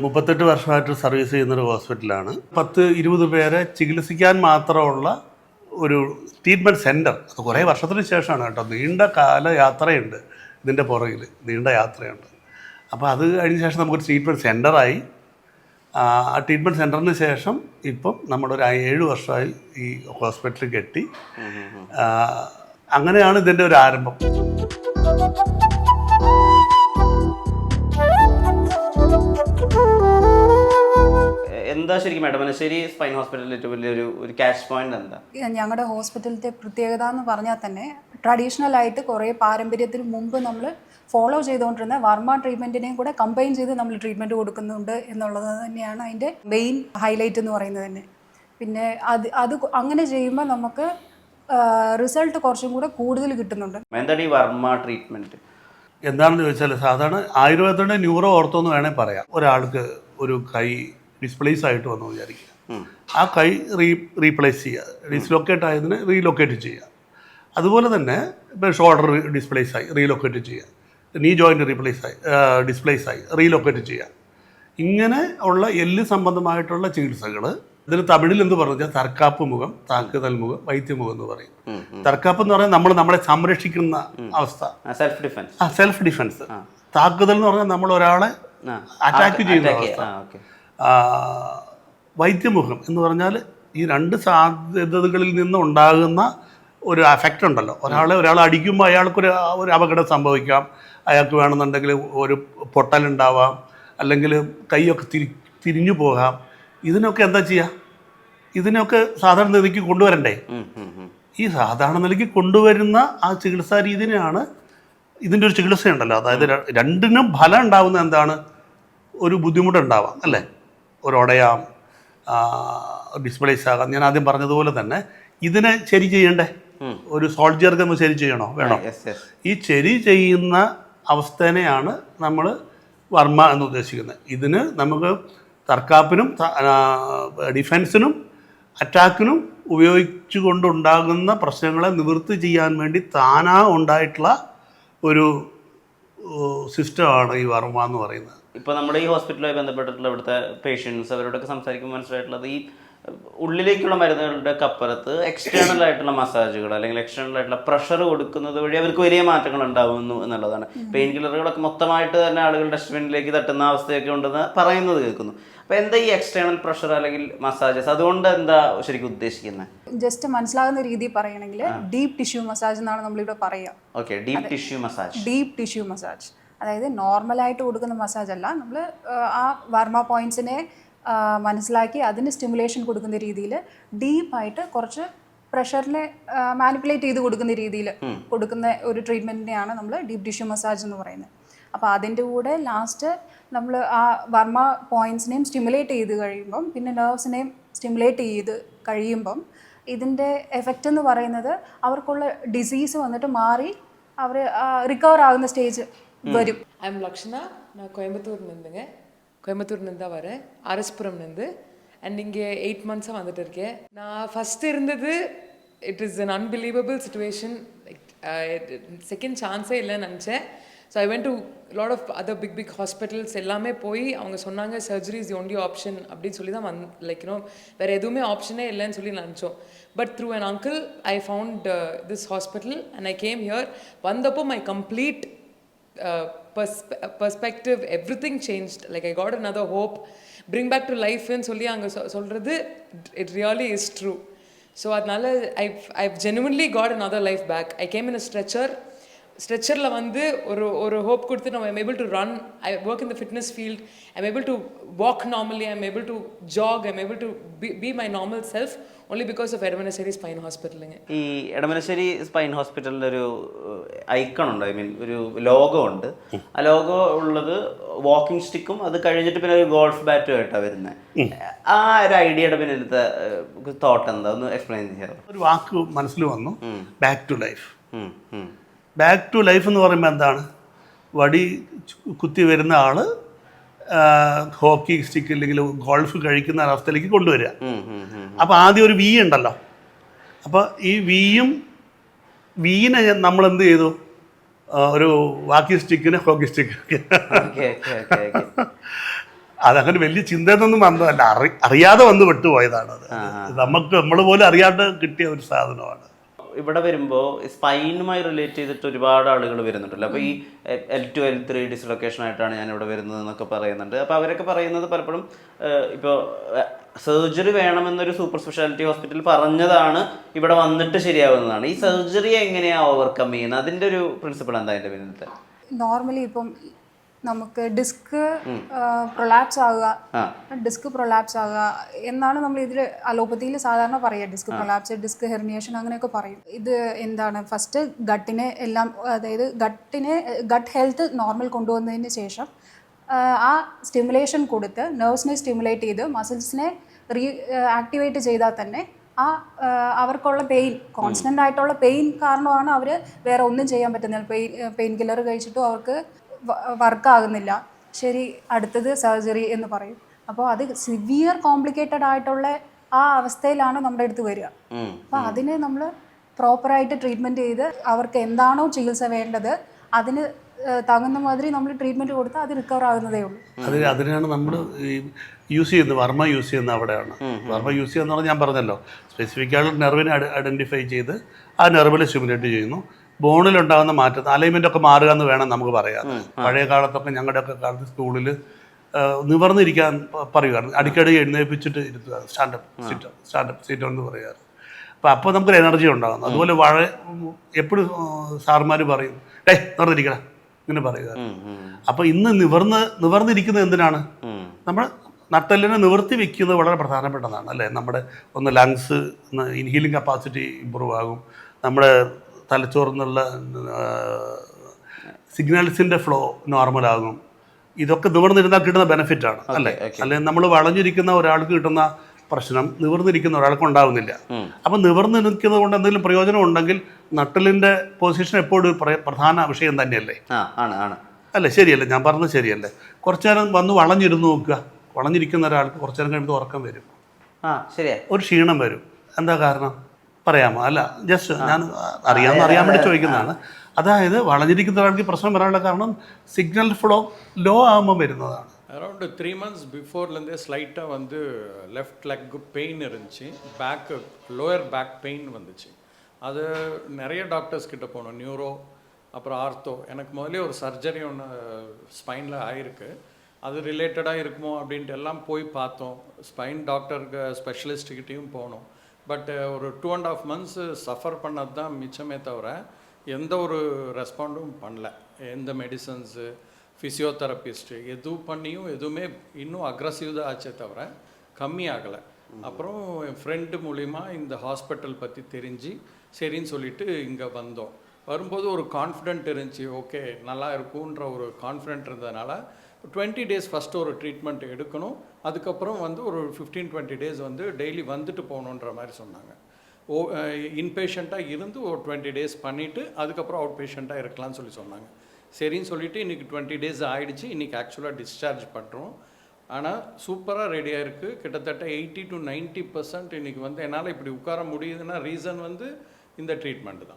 38 വർഷമായിട്ട് സർവീസ് ചെയ്യുന്നൊരു ഹോസ്പിറ്റലാണ്. 10-20 പേരെ ചികിത്സിക്കാൻ മാത്രമുള്ള ഒരു ട്രീറ്റ്മെൻറ്റ് സെൻറ്റർ. അത് കുറേ വർഷത്തിന് ശേഷമാണ് കേട്ടോ. നീണ്ട കാല യാത്രയുണ്ട് ഇതിൻ്റെ പുറകിൽ, നീണ്ട യാത്രയുണ്ട്. അപ്പോൾ അത് കഴിഞ്ഞ ശേഷം നമുക്കൊരു ട്രീറ്റ്മെൻറ്റ് സെൻറ്ററായി. ആ ട്രീറ്റ്മെൻറ്റ് സെൻറ്ററിന് ശേഷം ഇപ്പം നമ്മളൊരു 7 വർഷമായി ഈ ഹോസ്പിറ്റൽ കെട്ടി. അങ്ങനെയാണ് ഇതിൻ്റെ ഒരു ആരംഭം. എന്താ ശരിക്കും എടമനശ്ശേരി സ്പൈൻ ഹോസ്പിറ്റലിൽ ഏറ്റവും വലിയൊരു ക്യാച്ച് പോയിന്റ് എന്താ? ഞങ്ങളുടെ ഹോസ്പിറ്റലിൻ്റെ പ്രത്യേകത എന്ന് പറഞ്ഞാൽ തന്നെ ട്രഡീഷണൽ ആയിട്ട് കുറേ പാരമ്പര്യത്തിന് മുമ്പ് നമ്മൾ ഫോളോ ചെയ്തുകൊണ്ടിരുന്ന വർമ്മ ട്രീറ്റ്മെൻറ്റിനെയും കൂടെ കമ്പൈൻ ചെയ്ത് നമ്മൾ ട്രീറ്റ്മെൻറ്റ് കൊടുക്കുന്നുണ്ട് എന്നുള്ളത് തന്നെയാണ് അതിൻ്റെ മെയിൻ ഹൈലൈറ്റ് എന്ന് പറയുന്നത് തന്നെ. പിന്നെ അത് അങ്ങനെ ചെയ്യുമ്പോൾ നമുക്ക് റിസൾട്ട് കുറച്ചും കൂടെ കൂടുതൽ കിട്ടുന്നുണ്ട്. എന്താണ് ഈ വർമ്മ ട്രീറ്റ്മെൻറ്റ്? എന്താണെന്ന് ചോദിച്ചാൽ സാധാരണ ആയുർവേദത്തിൻ്റെ ന്യൂറോ ഓർത്തോ എന്ന് വേണേൽ പറയാം. ഒരാൾക്ക് ഒരു കൈ ഡിസ്പ്ലേസ് ആയിട്ട് വന്നു വിചാരിക്കുക, ആ കൈ റീപ്ലേസ് ചെയ്യുക, ഡിസ്ലൊക്കേറ്റ് ആയതിന് റീലൊക്കേറ്റ് ചെയ്യുക. അതുപോലെ തന്നെ ഇപ്പോൾ ഷോൾഡർ ഡിസ്പ്ലേസ് ആയി റീലൊക്കേറ്റ് ചെയ്യുക, നീ ജോയിൻറ്റ് ഡിസ്പ്ലേസ് ആയി റീലൊക്കേറ്റ് ചെയ്യുക. ഇങ്ങനെ ഉള്ള എല്ല് സംബന്ധമായിട്ടുള്ള ചികിത്സകൾ ഇതിൽ തമിഴിൽ എന്ത് പറഞ്ഞാൽ തർക്കാപ്പ് മുഖം, താക്കുതൽ മുഖം, വൈദ്യമുഖം എന്ന് പറയും. തർക്കാപ്പ് എന്ന് പറഞ്ഞാൽ നമ്മളെ സംരക്ഷിക്കുന്ന അവസ്ഥ, സെൽഫ് ഡിഫെൻസ്. താക്കുതൽ എന്ന് പറഞ്ഞാൽ നമ്മൾ ഒരാളെ അറ്റാക്ക് ചെയ്യുന്ന അവസ്ഥ. വൈദ്യമുഖം എന്ന് പറഞ്ഞാൽ ഈ രണ്ട് സാധ്യതകളിൽ നിന്ന് ഉണ്ടാകുന്ന ഒരു അഫക്റ്റ് ഉണ്ടല്ലോ. ഒരാളെ അടിക്കുമ്പോൾ അയാൾക്കൊരു അപകടം സംഭവിക്കാം, അയാൾക്ക് വേണമെന്നുണ്ടെങ്കിൽ ഒരു പൊട്ടലുണ്ടാവാം, അല്ലെങ്കിൽ കൈയൊക്കെ തിരിഞ്ഞു പോകാം. ഇതിനൊക്കെ എന്താ ചെയ്യുക? ഇതിനൊക്കെ സാധാരണ നിലയ്ക്ക് കൊണ്ടുവരണ്ടേ? ഈ സാധാരണ നിലയ്ക്ക് കൊണ്ടുവരുന്ന ആ ചികിത്സാ രീതിയാണ് ഇതിൻ്റെ ഒരു ചികിത്സയുണ്ടല്ലോ. അതായത് രണ്ടിനും ഫലം ഉണ്ടാവുന്ന എന്താണ്? ഒരു ബുദ്ധിമുട്ടുണ്ടാവാം അല്ലേ, ഒരു ഉടയാം, ഡിസ്പ്ലേസ് ആകാം. ഞാൻ ആദ്യം പറഞ്ഞതുപോലെ തന്നെ ഇതിനെ ശരി ചെയ്യണ്ടേ? ഒരു സോൾജിയർക്ക് ഒന്ന് ശരി ചെയ്യണോ? വേണോ? ഈ ശരി ചെയ്യുന്ന അവസ്ഥേനെയാണ് നമ്മൾ വർമ്മ എന്ന് ഉദ്ദേശിക്കുന്നത്. ഇതിന് നമുക്ക് തർക്കാപ്പിനും ഡിഫെൻസിനും അറ്റാക്കിനും ഉപയോഗിച്ചു കൊണ്ടുണ്ടാകുന്ന പ്രശ്നങ്ങളെ നിവൃത്തി ചെയ്യാൻ വേണ്ടി താനാ ഉണ്ടായിട്ടുള്ള ഒരു സിസ്റ്റമാണ് ഈ വർമ്മ എന്ന് പറയുന്നത്. ഇപ്പോൾ നമ്മുടെ ഈ ഹോസ്പിറ്റലുമായി ബന്ധപ്പെട്ടിട്ടുള്ള ഇവിടുത്തെ പേഷ്യൻസ് അവരോടൊക്കെ സംസാരിക്കുമ്പോൾ മനസ്സിലായിട്ടുള്ളത് ഈ ഉള്ളിലേക്കുള്ള മരുന്നുകളുടെ അപ്പുറത്ത് എക്സ്റ്റേണൽ ആയിട്ടുള്ള മസാജുകൾ അല്ലെങ്കിൽ എക്സ്റ്റേണൽ ആയിട്ടുള്ള പ്രഷർ കൊടുക്കുന്നത് വഴി അവർക്ക് വലിയ മാറ്റങ്ങൾ ഉണ്ടാകുന്നു എന്നുള്ളതാണ്. പെയിൻ കില്ലറുകളൊക്കെ മൊത്തമായിട്ട് തന്നെ ആളുകൾ ഡസ്റ്റ്ബിന്നിലേക്ക് തട്ടുന്ന അവസ്ഥയൊക്കെ ഉണ്ടെന്ന് പറയുന്നത് കേൾക്കുന്നു. അപ്പോൾ എന്താ ഈ എക്സ്റ്റേണൽ പ്രഷർ അല്ലെങ്കിൽ മസാജസ്, അതുകൊണ്ട് എന്താ ശരിക്കും ഉദ്ദേശിക്കുന്നത്? ജസ്റ്റ് മനസ്സിലാകുന്ന രീതിയിൽ പറയുകയാണെങ്കിൽ ഡീപ്പ് ടിഷ്യൂ മസാജ് എന്നാണ് നമ്മളിവിടെ പറയുക. Okay, deep tissue massage. Deep tissue massage അതായത് നോർമലായിട്ട് കൊടുക്കുന്ന മസാജ് അല്ല. നമ്മൾ ആ വർമ്മ പോയിൻറ്റ്സിനെ മനസ്സിലാക്കി അതിന് സ്റ്റിമുലേഷൻ കൊടുക്കുന്ന രീതിയിൽ ഡീപ്പായിട്ട് കുറച്ച് പ്രഷറിനെ മാനിപ്പുലേറ്റ് ചെയ്ത് കൊടുക്കുന്ന രീതിയിൽ കൊടുക്കുന്ന ഒരു ട്രീറ്റ്മെൻറ്റിനെയാണ് നമ്മൾ ഡീപ്പ് ടിഷ്യൂ മസാജ് എന്ന് പറയുന്നത്. അപ്പോൾ അതിൻ്റെ കൂടെ ലാസ്റ്റ് നമ്മൾ ആ വർമ്മ പോയിൻറ്റ്സിനെയും സ്റ്റിമുലേറ്റ് ചെയ്ത് കഴിയുമ്പം പിന്നെ നെർവ്സിനെയും സ്റ്റിമുലേറ്റ് ചെയ്ത് കഴിയുമ്പം ഇതിൻ്റെ എഫക്റ്റ് എന്ന് പറയുന്നത് അവർക്കുള്ള ഡിസീസ് വന്നിട്ട് മാറി അവർ റിക്കവർ ആകുന്ന സ്റ്റേജ് വരും. ஐ எம் லக்ஷ்ணா, நான் கோயம்புத்தூர்லேருந்து தான் வரேன், அரஸ்புரம்லேருந்து. அண்ட் இங்கே 8 months வந்துட்டு இருக்கேன். நான் ஃபஸ்ட்டு இருந்தது it is an unbelievable situation, like second சான்ஸே இல்லைன்னு நினச்சேன். So I went to lot of other big hospitals எல்லாமே போய் அவங்க சொன்னாங்க surgery is the only option அப்படின்னு சொல்லி தான் லைக் யூனோ வேறு எதுவுமே ஆப்ஷனே இல்லைன்னு சொல்லி நினச்சோம். But through an uncle I found this hospital and I came here. வந்தப்போ my complete perspective, everything changed. Like I got another hope, bring back to life ன்னு சொல்லி அங்கே சொல்கிறது it really is true. So அதனால I've genuinely got another life back. I came in a ஸ்ட்ரெச்சரில் வந்து ஒரு hope கொடுத்து நம்ம I'm able to run. I work in the fitness field. I'm able to walk normally. I'm able to jog. I'm able to be my normal self only because of Edamanassery spine ഹോസ്പിറ്റലിങ്. ഈ Edamanassery spine ഹോസ്പിറ്റലിൻ്റെ ഒരു icon ഉണ്ട്, I mean ഒരു logo ഉണ്ട്. ആ logo ഉള്ളത് walking സ്റ്റിക്കും അത് കഴിഞ്ഞിട്ട് പിന്നെ ഒരു ഗോൾഫ് ബാറ്റും ആയിട്ടാണ് വരുന്നത്. ആ ഒരു ഐഡിയയുടെ പിന്നിലത്തെ തോട്ട് എന്താ, ഒന്ന് എക്സ്പ്ലെയിൻ ചെയ്യാം. ഒരു വാക്ക് മനസ്സിൽ വന്നു, back to life. Back to life എന്ന് പറയുമ്പോൾ എന്താണ്? വടി കുത്തി വരുന്ന ആൾ ഹോക്കി സ്റ്റിക്ക് അല്ലെങ്കിൽ ഗോൾഫ് കഴിക്കുന്ന അവസ്ഥയിലേക്ക് കൊണ്ടുവരിക. അപ്പോൾ ആദ്യം ഒരു വി ഉണ്ടല്ലോ. അപ്പോൾ ഈ വീനെ നമ്മൾ എന്ത് ചെയ്തു? ഒരു വാക്കി സ്റ്റിക്കിന് ഹോക്കി സ്റ്റിക്ക്. അതങ്ങനെ വലിയ ചിന്തയൊന്നും വന്നതല്ല, അറിയാതെ വന്ന് വിട്ടുപോയതാണ് അത്. നമ്മൾ പോലും അറിയാതെ കിട്ടിയ ഒരു സാധനമാണ്. ഇവിടെ വരുമ്പോൾ സ്പൈനുമായി റിലേറ്റ് ചെയ്തിട്ട് ഒരുപാട് ആളുകൾ വരുന്നുണ്ടല്ലോ. അപ്പോൾ ഈ L2 L3 ഡിസ്ലൊക്കേഷൻ ആയിട്ടാണ് ഞാൻ ഇവിടെ വരുന്നത് എന്നൊക്കെ പറയുന്നുണ്ട്. അപ്പോൾ അവരൊക്കെ പറയുന്നത് പലപ്പോഴും ഇപ്പോൾ സർജറി വേണമെന്നൊരു സൂപ്പർ സ്പെഷ്യാലിറ്റി ഹോസ്പിറ്റൽ പറഞ്ഞതാണ് ഇവിടെ വന്നിട്ട് ശരിയാവുന്നതാണ്. ഈ സർജറി എങ്ങനെയാണ് ഓവർകം ചെയ്യുന്നത്? അതിൻ്റെ ഒരു പ്രിൻസിപ്പിൾ എന്താ അതിൻ്റെ പിന്നിലത്തെ? നോർമലി ഇപ്പം നമുക്ക് ഡിസ്ക് പ്രൊലാപ്സ് ആവുക എന്നാണ് നമ്മൾ ഇതിൽ അലോപ്പതിയിൽ സാധാരണ പറയുക. ഡിസ്ക് പ്രൊലാപ്സ്, ഡിസ്ക് ഹെർണിയേഷൻ അങ്ങനെയൊക്കെ പറയും. ഇത് എന്താണ്, ഫസ്റ്റ് ഗട്ടിനെ എല്ലാം, അതായത് ഗട്ട് ഹെൽത്ത് നോർമൽ കൊണ്ടുവന്നതിന് ശേഷം ആ സ്റ്റിമുലേഷൻ കൊടുത്ത് നെർവ്സിനെ സ്റ്റിമുലേറ്റ് ചെയ്ത് മസിൽസിനെ ആക്ടിവേറ്റ് ചെയ്താൽ തന്നെ ആ അവർക്കുള്ള പെയിൻ, കോൺസ്റ്റൻ്റ് ആയിട്ടുള്ള പെയിൻ കാരണമാണ് അവർ വേറെ ഒന്നും ചെയ്യാൻ പറ്റുന്നില്ല. പെയിൻ കില്ലർ കഴിച്ചിട്ടും അവർക്ക് വർക്കാകുന്നില്ല. ശരി, അടുത്തത് സർജറി എന്ന് പറയും. അപ്പോൾ അത് സിവിയർ കോംപ്ലിക്കേറ്റഡ് ആയിട്ടുള്ള ആ അവസ്ഥയിലാണ് നമ്മുടെ അടുത്ത് വരിക. അപ്പോൾ അതിന് നമ്മൾ പ്രോപ്പറായിട്ട് ട്രീറ്റ്മെൻറ്റ് ചെയ്ത് അവർക്ക് എന്താണോ ചികിത്സ വേണ്ടത് അതിന് തകുന്ന മാതിരി നമ്മൾ ട്രീറ്റ്മെൻറ്റ് കൊടുത്താൽ അത് റിക്കവർ ആകുന്നതേ ഉള്ളൂ. അതിനാണ് നമ്മൾ യൂസ് ചെയ്യുന്നത്, വർമ്മ യൂസ് ചെയ്യുന്നത് അവിടെയാണ്. വർമ്മ യൂസ് ചെയ്യുന്ന പറഞ്ഞാൽ ഞാൻ പറഞ്ഞല്ലോ, സ്പെസിഫിക് ആയിട്ട് നെർവിനെ ഐഡൻറ്റിഫൈ ചെയ്ത് ആ നെർവിൽ സ്റ്റിമുലേറ്റ് ചെയ്യുന്നു. ബോണിലുണ്ടാകുന്ന മാറ്റം, അലൈൻമെൻ്റ് ഒക്കെ മാറുക എന്ന് വേണം നമുക്ക് പറയാം. പഴയ കാലത്തൊക്കെ ഞങ്ങളുടെയൊക്കെ കാലത്ത് സ്കൂളിൽ നിവർന്നിരിക്കാൻ പറയുകയാണ്, അടിക്കടി എഴുന്നേൽപ്പിച്ചിട്ട് ഇരുത്തുക, സ്റ്റാൻഡപ്പ് സീറ്റ് എന്ന് പറയാറ്. അപ്പോൾ നമുക്കൊരു എനർജി ഉണ്ടാകുന്നു. അതുപോലെ എപ്പോഴും സാർമാർ പറയും, നിവർന്നിരിക്കണം ഇങ്ങനെ പറയുക. അപ്പോൾ ഇന്ന് നിവർന്നിരിക്കുന്നത് എന്തിനാണ്? നമ്മൾ നട്ടെല്ലിനെ നിവർത്തി വെക്കുന്നത് വളരെ പ്രധാനപ്പെട്ടതാണ് അല്ലേ. നമ്മുടെ ഒന്ന് ലങ്സ് ഇൻഹീലിംഗ് കപ്പാസിറ്റി ഇമ്പ്രൂവ് ആകും, നമ്മുടെ തലച്ചോറിനുള്ള സിഗ്നൽസിൻ്റെ ഫ്ലോ നോർമലാകും. ഇതൊക്കെ നിവർന്നിരുന്നാൽ കിട്ടുന്ന ബെനിഫിറ്റാണ് അല്ലേ. അല്ലെങ്കിൽ നമ്മൾ വളഞ്ഞിരിക്കുന്ന ഒരാൾക്ക് കിട്ടുന്ന പ്രശ്നം നിവർന്നിരിക്കുന്ന ഒരാൾക്ക് ഉണ്ടാകുന്നില്ല. അപ്പം നിവർന്ന് നിൽക്കുന്നത് കൊണ്ട് എന്തെങ്കിലും പ്രയോജനം ഉണ്ടെങ്കിൽ നട്ടലിൻ്റെ പൊസിഷൻ എപ്പോഴും പ്രധാന വിഷയം തന്നെയല്ലേ. അല്ലേ, ശരിയല്ലേ? ഞാൻ പറഞ്ഞത് ശരിയല്ലേ? കുറച്ചു നേരം വന്ന് വളഞ്ഞിരുന്ന് നോക്കുക. വളഞ്ഞിരിക്കുന്ന ഒരാൾക്ക് കുറച്ചു നേരം കഴിയുമ്പോൾ ഉറക്കം വരും, ഒരു ക്ഷീണം വരും. എന്താ കാരണം പറയാമോ? അല്ല, ജസ്റ്റ് ഞാൻ അറിയാൻ വേണ്ടി ചോദിക്കുന്നതാണ്. അതായത് വളഞ്ഞിരിക്കുന്ന ഒരാൾക്ക് പ്രശ്നം വരാനുള്ള കാരണം സിഗ്നൽ ഫ്ലോ ലോ ആകുമ്പോൾ വരുന്നതാണ്. அரௌண்டு 3 months பிஃபோர்லேருந்தே ஸ்லைட்டாக வந்து லெஃப்ட் லெக் பெயின் இருந்துச்சு, லோயர் பேக் பெயின் வந்துச்சு. அது நிறைய டாக்டர்ஸ் கிட்ட போனோம், நியூரோ அப்புறம் ஆர்த்தோ. எனக்கு முதலே ஒரு சர்ஜரி ஒன்று ஸ்பைனில் ஆகிருக்கு, அது ரிலேட்டடாக இருக்குமோ அப்படின்ட்டு எல்லாம் போய் பார்த்தோம். ஸ்பைன் டாக்டருக்கு ஸ்பெஷலிஸ்ட்டுக்கிட்டேயும் போனோம். பட் ஒரு 2.5 months சஃபர் பண்ணது தான் மிச்சமே தவிர எந்த ஒரு ரெஸ்பாண்டும் பண்ணல. எந்த மெடிசன்ஸு, ஃபிசியோதெரபிஸ்ட்டு எது பண்ணியும் எதுவுமே இன்னும் அக்ரஸிவ் தான் ஆச்சே தவிர கம்மி ஆகலை. அப்புறம் என் ஃப்ரெண்டு மூலிமா இந்த ஹாஸ்பிட்டல் பற்றி தெரிஞ்சு சரின்னு சொல்லிட்டு இங்கே வந்தோம். வரும்போது ஒரு கான்ஃபிடென்ட் இருந்துச்சு, ஓகே நல்லா இருக்குன்ற ஒரு கான்ஃபிடென்ட் இருந்ததுனால 20 days ஃபஸ்ட்டு ஒரு ட்ரீட்மெண்ட் எடுக்கணும், அதுக்கப்புறம் வந்து ஒரு 15-20 days வந்து டெய்லி வந்துட்டு போகணுன்ற மாதிரி சொன்னாங்க. இன்பேஷண்ட்டாக இருந்து ஒரு 20 days பண்ணிவிட்டு அதுக்கப்புறம் அவுட் பேஷண்ட்டாக இருக்கலாம்னு சொன்னாங்க. சரின்னு சொல்லிவிட்டு இன்றைக்கி 20 days ஆகிடுச்சு. இன்றைக்கி ஆக்சுவலாக டிஸ்சார்ஜ் பண்ணுறோம். ஆனால் சூப்பராக ரெடியாக இருக்குது. கிட்டத்தட்ட 80 to 90% இன்றைக்கி வந்து என்னால் இப்படி உட்கார முடியுதுன்னா ரீசன் வந்து இந்த ட்ரீட்மெண்ட்டு தான்.